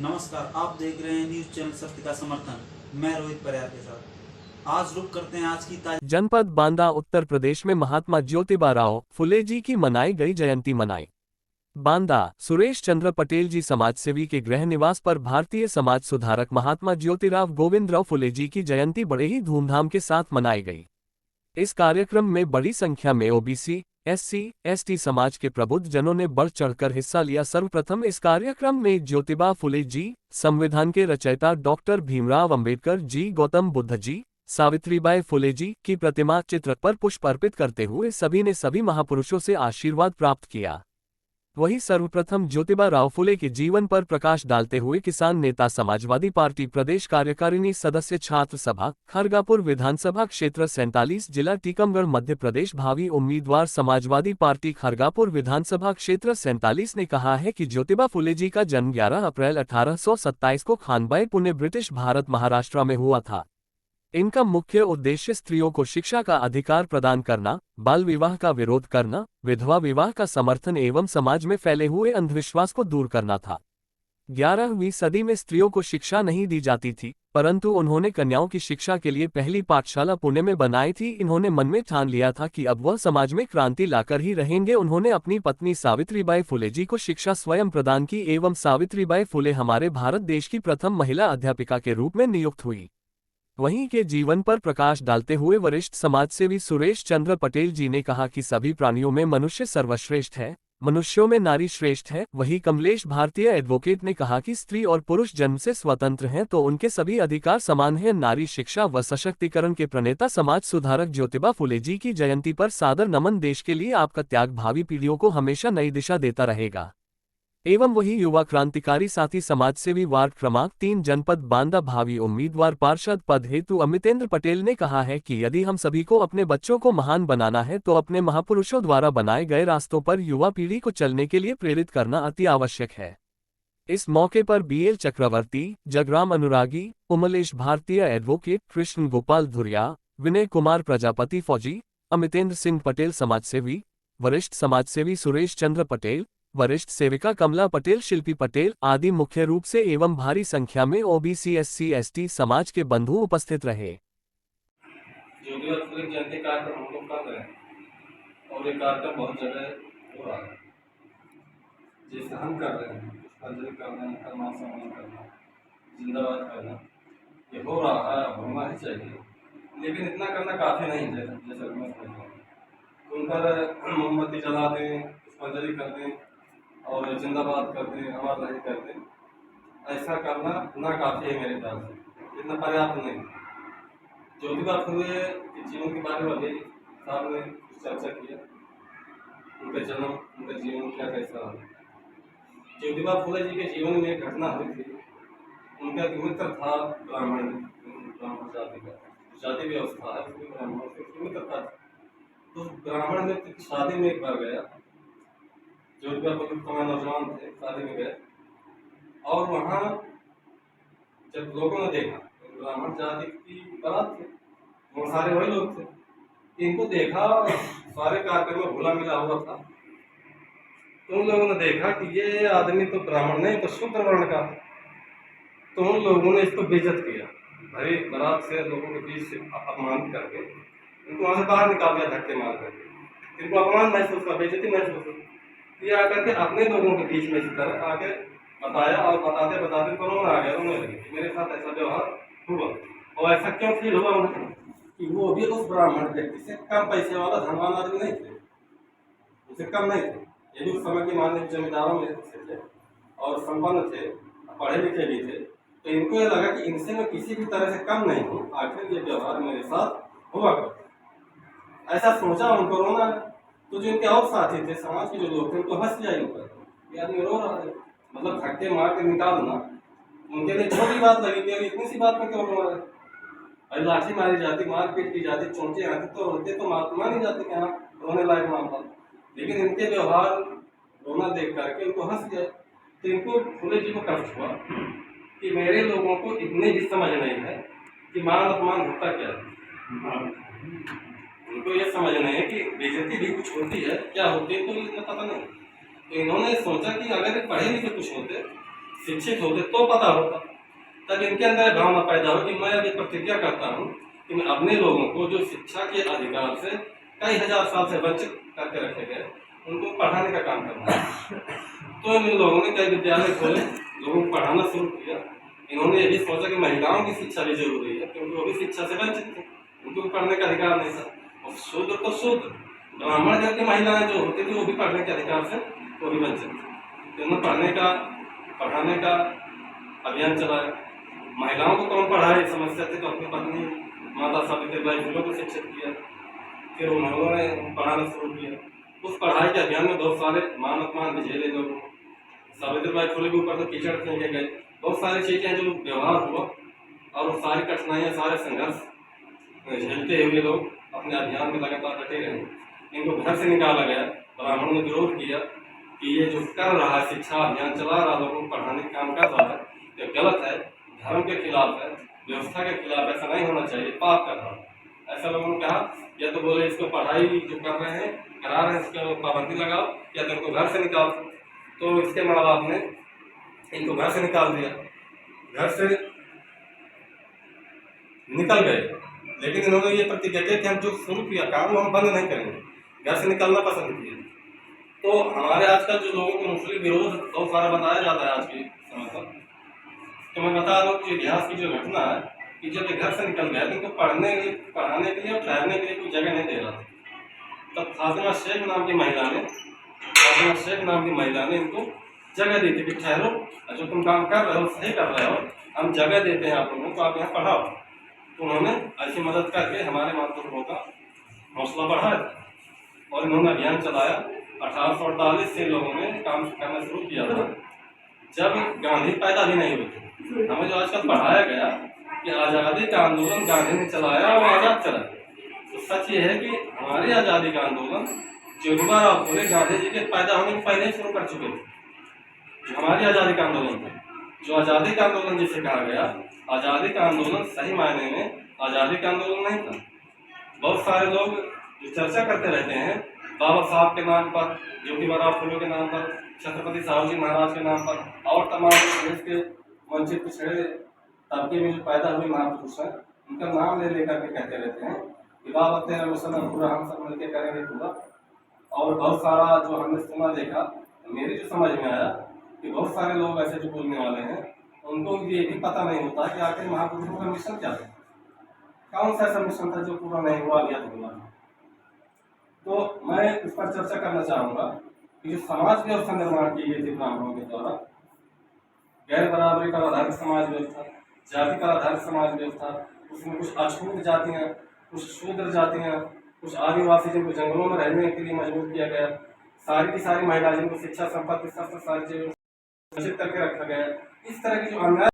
नमस्कार, आप देख रहे हैं न्यूज चैनल सत्य का समर्थन। मैं रोहित परियार के साथ आज रुक करते हैं आज की ताजा जनपद बांदा उत्तर प्रदेश में महात्मा ज्योतिबा राव फुले जी की मनाई गई जयंती मनाई। बांदा सुरेश चंद्र पटेल जी समाजसेवी के गृह निवास पर भारतीय समाज सुधारक महात्मा ज्योतिराव गोविंदराव फुले जी की जयंती बड़े ही धूमधाम के साथ मनाई गई। इस कार्यक्रम में बड़ी संख्या में ओबीसी, एससी, एसटी समाज के प्रबुद्ध जनों ने बढ़ चढ़कर हिस्सा लिया। सर्वप्रथम इस कार्यक्रम में ज्योतिबा फुले जी, संविधान के रचयिता डॉक्टर भीमराव अंबेडकर जी, गौतम बुद्ध जी, सावित्रीबाई फुले जी की प्रतिमा चित्र पर पुष्प अर्पित करते हुए सभी ने सभी महापुरुषों से आशीर्वाद प्राप्त किया। वहीं सर्वप्रथम ज्योतिबा राव फुले के जीवन पर प्रकाश डालते हुए किसान नेता, समाजवादी पार्टी प्रदेश कार्यकारिणी सदस्य, छात्र सभा, खरगापुर विधानसभा क्षेत्र 47, जिला टीकमगढ़, मध्य प्रदेश, भावी उम्मीदवार समाजवादी पार्टी खरगापुर विधानसभा क्षेत्र 47 ने कहा है कि ज्योतिबा फुले जी का जन्म 11 अप्रैल 1827 को खानबाई, पुणे, ब्रिटिश भारत, महाराष्ट्र में हुआ था। इनका मुख्य उद्देश्य स्त्रियों को शिक्षा का अधिकार प्रदान करना, बाल विवाह का विरोध करना, विधवा विवाह का समर्थन एवं समाज में फैले हुए अंधविश्वास को दूर करना था। 11वीं सदी में स्त्रियों को शिक्षा नहीं दी जाती थी, परंतु उन्होंने कन्याओं की शिक्षा के लिए पहली पाठशाला पुणे में बनाई थी। इन्होंने मन में ठान लिया था कि अब वह समाज में क्रांति लाकर ही रहेंगे। उन्होंने अपनी पत्नी सावित्रीबाई फुले जी को शिक्षा स्वयं प्रदान की एवं सावित्रीबाई फुले हमारे भारत देश की प्रथम महिला अध्यापिका के रूप में नियुक्त हुई। वहीं के जीवन पर प्रकाश डालते हुए वरिष्ठ समाजसेवी सुरेश चंद्र पटेल जी ने कहा कि सभी प्राणियों में मनुष्य सर्वश्रेष्ठ है, मनुष्यों में नारी श्रेष्ठ है। वहीं कमलेश भारतीय एडवोकेट ने कहा कि स्त्री और पुरुष जन्म से स्वतंत्र हैं तो उनके सभी अधिकार समान हैं। नारी शिक्षा व सशक्तिकरण के प्रणेता समाज सुधारक ज्योतिबा फुले जी की जयंती पर सादर नमन। देश के लिए आपका त्याग भावी पीढ़ियों को हमेशा नई दिशा देता रहेगा। एवं वही युवा क्रांतिकारी साथी समाजसेवी वार्ड क्रमांक 3 जनपद बांदा, भावी उम्मीदवार पार्षद पद हेतु अमितेंद्र पटेल ने कहा है कि यदि हम सभी को अपने बच्चों को महान बनाना है तो अपने महापुरुषों द्वारा बनाए गए रास्तों पर युवा पीढ़ी को चलने के लिए प्रेरित करना अति आवश्यक है। इस मौके पर बीएल चक्रवर्ती, जगराम अनुरागी, उमलेश भारतीय एडवोकेट, कृष्ण गोपाल धुरिया, विनय कुमार प्रजापति फौजी, अमितेंद्र सिंह पटेल समाजसेवी, वरिष्ठ समाजसेवी सुरेश चंद्र पटेल, वरिष्ठ सेविका कमला पटेल, शिल्पी पटेल आदि मुख्य रूप से एवं भारी संख्या में ओबीसी, एससी, एसटी समाज के बंधु उपस्थित रहे। जो भी पूरी जयंती कार्यक्रम हम लोग कर रहे हैं और ये कार्यक्रम बहुत जगह हो रहा है, जैसे हम कर रहे हैं, पुष्पांजलि करना, कर्मा सम्मान करना, जिंदाबाद करना, ये हो रहा है, होना ही चाहिए। लेकिन इतना करना काफ़ी नहीं है, जैसा मैं समझता हूँ। उन पर मोमबत्ती जला दें, पुष्पांजलि कर दें और जिंदाबाद कर दें, अमर रहे कर दें, ऐसा करना ना काफ़ी है मेरे ख्याल से, इतना पर्याप्त नहीं। ज्योतिबा फुले के जीवन के बारे में अभी साहब ने कुछ चर्चा किया, उनका जन्म, उनका जीवन क्या कैसा रहा। ज्योतिबा फुले जी के जीवन में एक घटना हुई थी। उनका एक मित्र था ब्राह्मण जाति का, जाति व्यवस्था है उसमें ब्राह्मण से मित्र था। तो ब्राह्मण मित्र की शादी में एक बार गया। ज्योतिबा फुले तो नौजवान थे, शादी में गए और वहाँ जब लोगों ने देखा, ब्राह्मण जाति की बारात थी, वो सारे वही लोग थे, इनको देखा और सारे कार्यक्रम में भूला मिला हुआ था। तो उन लोगों ने देखा कि ये आदमी तो ब्राह्मण नहीं तो शूद्र वर्ण का। तो उन लोगों ने इसको बेइज्जत किया, भरी बारात से लोगों के बीच से अपमानित करके इनको वहाँ से बाहर निकाल दिया, धक्के मार करके। इनको अपमान महसूस हुआ, बेइज्जती महसूस हुई। ये आकर के अपने लोगों के बीच में इसी तरह आके बताया और बताते बताते कोरोना आ गया, रोने लगे मेरे साथ ऐसा व्यवहार हुआ। और ऐसा क्यों फील हुआ उन्हें कि वो भी उस ब्राह्मण व्यक्ति से कम पैसे वाला धनवान आदमी नहीं थे, उससे कम नहीं थे। ये भी उस समय के मान्य जमींदारों में से थे और संपन्न थे, पढ़े लिखे भी थे। तो इनको ये लगा कि इनसे मैं किसी भी तरह से कम नहीं हूँ, आखिर ये व्यवहार मेरे साथ हुआ करता। ऐसा सोचा, उनको रोना है। तो जो इनके और साथी थे, समाज के जो लोग थे, उनको हंस लिया ऊपर, ये आदमी रो रहा है, मतलब धक्के मार के निकालना उनके लिए छोटी बात लगी कि इतनी सी बात में क्यों रो रहा है। और लाठी मारी जाती, मारपीट की जाती, चोंचे आती तो रोते तो मानी जाती कि हाँ रोने लायक मामला। लेकिन इनके व्यवहार रोना देख करके उनको हंस गया। तो इनको फुले जी को कष्ट हुआ कि मेरे लोगों को इतनी भी समझ नहीं है कि मान अपमान होता क्या है। उनको ये समझ नहीं है कि बेइज्जती भी कुछ होती है, क्या होती है तो इतना पता नहीं। तो इन्होंने सोचा कि अगर पढ़े लिखे कुछ होते, शिक्षित होते तो पता होता, तब इनके अंदर भावना पैदा हो कि मैं अभी प्रतिज्ञा करता हूँ कि मैं अपने लोगों को जो शिक्षा के अधिकार से कई हजार साल से वंचित करके रखे गए उनको पढ़ाने का काम करना है। तो इन लोगों ने कई विद्यालय खोले, लोगों को पढ़ाना शुरू किया। इन्होंने ये भी सोचा कि महिलाओं की शिक्षा भी जरूरी है, क्योंकि वो भी शिक्षा से वंचित थे, उनको भी पढ़ने का अधिकार नहीं था। और शूद्र तो शूद्र, ब्राह्मण जाति की महिलाएं जो होती थी वो भी पढ़ने के अधिकार से वो भी वंचित थी। तो उन्होंने पढ़ाने का अभियान चलाया। महिलाओं को कौन पढ़ाए समस्या थी, तो अपनी पत्नी माता सावित्रीबाई फुले को शिक्षित किया। फिर उन्होंने पढ़ाना शुरू किया। उस पढ़ाई के अभियान में बहुत सारे मान अपमान भी झेले लोगों ने। सावित्रीबाई फुले के ऊपर तो कीचड़ फेंके गए, बहुत सारी चीजें जो व्यवहार हुआ और वो सारी कठिनाइयां सारे संघर्ष झेलते हुए लोग अपने अभियान में लगातार डटे रहे। इनको घर से निकाला गया, ब्राह्मणों ने विरोध किया कि ये जो कर रहा है शिक्षा अभियान चला रहा है, लोगों को पढ़ाने का काम कर रहा है, ये गलत है, धर्म के खिलाफ है, व्यवस्था के खिलाफ, ऐसा नहीं होना चाहिए, पाप कर रहा है। ऐसा लोगों ने कहा। या तो बोले इसको पढ़ाई जो कर रहे हैं करा रहे हैं इसको पाबंदी लगाओ, या तो इनको घर से निकाल। तो इसके माँ बाप ने इनको घर से निकाल दिया। घर से निकल गए, लेकिन इन्होंने ये प्रतिज्ञा की कि हम जो शुरू किया काम हम बंद नहीं करेंगे, घर से निकलना पसंद किया। तो हमारे आजकल जो लोगों को मुस्लिम विरोध बहुत सारा बताया जाता है आज के समय पर, तो मैं बता दूं कि इतिहास की जो घटना है कि जब ये घर से निकल गया तो इनको पढ़ाने के लिए और ठहरने के लिए कोई जगह नहीं दे रहा था। तब फातिमा शेख नाम की महिला ने इनको जगह दी थी कि ठहरो, जो तुम काम कर रहे हो सही कर रहे हो, हम जगह देते हैं आप लोगों को, आप यहाँ पढ़ाओ। तो उन्होंने ऐसी मदद करके हमारे मातृभूमि का हौसला बढ़ाया और इन्होंने अभियान चलाया। 1848 से लोगों ने काम करना शुरू किया था, जब गांधी पैदा भी नहीं हुए थे। हमें जो आजकल पढ़ाया गया कि आज़ादी का आंदोलन गांधी ने चलाया और आज़ाद चला, तो सच ये है कि हमारी आज़ादी का आंदोलन ज्योतिबा फुले गांधी जी के पैदा होने के पहले शुरू कर चुके थे। जो हमारी आज़ादी का आंदोलन था, जो आज़ादी का आंदोलन जिसे कहा गया, आज़ादी का आंदोलन सही मायने में आज़ादी का आंदोलन नहीं था। बहुत सारे लोग जो चर्चा करते रहते हैं बाबा साहब के नाम पर, ज्योतिबा फुले के नाम पर, छत्रपति साहू जी महाराज के नाम पर और तमाम देश के वंचित पिछड़े तबके में जो पैदा हुए महापुरुष हैं उनका नाम ले लेकर के कहते रहते हैं कि बाबा तेरा मिशन पूरा हम सब मिलकर करेंगे पूरा। और बहुत सारा जो हमने सुना देखा, मेरी जो समझ में आया कि बहुत सारे लोग ऐसे जो बोलने वाले हैं उनको ये भी पता नहीं होता कि आखिर महापुरुषों का मिशन क्या था, कौन सा ऐसा मिशन था जो पूरा नहीं हुआ या हुआ। तो मैं इस पर चर्चा करना चाहूँगा कि जो समाज व्यवस्था निर्माण की गई थी ब्राह्मणों के द्वारा, गैर बराबरी पर आधारित समाज व्यवस्था, जाति पर आधारित समाज व्यवस्था, उसमें कुछ अछूत जातियाँ, कुछ शूद्र जातियाँ, कुछ आदिवासी जिनको जंगलों में रहने के लिए मजबूर किया गया, सारी की सारी महिला जिनको शिक्षा संपत्ति शस्त्र सारी चीजें वंचित करके रखा गया। इस तरह की जो अन्याय